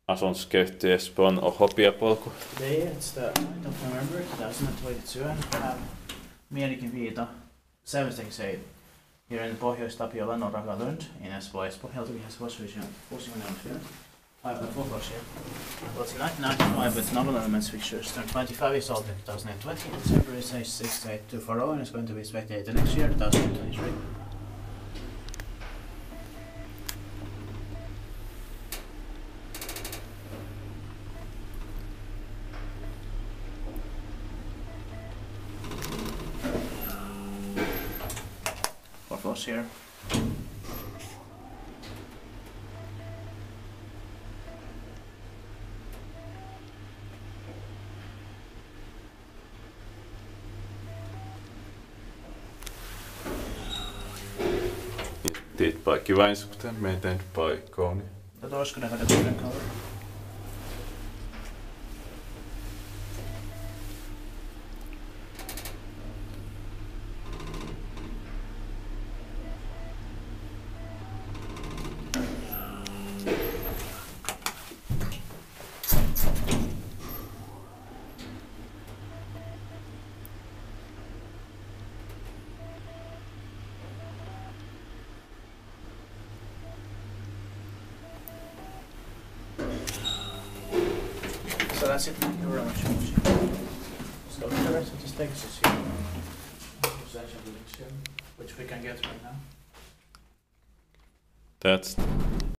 Asunsköyhty Espoon Hopeapolku. Today it's the 9th of November 2022 and we have Mielikinviita 76 here in Pohjois-Tapiola, norra Lund in Espoo. Espoo Helsinki has was Finland. 5.4 plus here. Well, it's 1995 with novel elements fixtures. Turn 25 is old in 2020 and December is 68240 and it's going to be spectated next year, 2023. Floss here. Dit by Kivainsuhteen, maintained by Kone. The door's gonna have a different color. So that's it. Thank you very much for watching. So the rest of this text is here. Which we can get right now. That's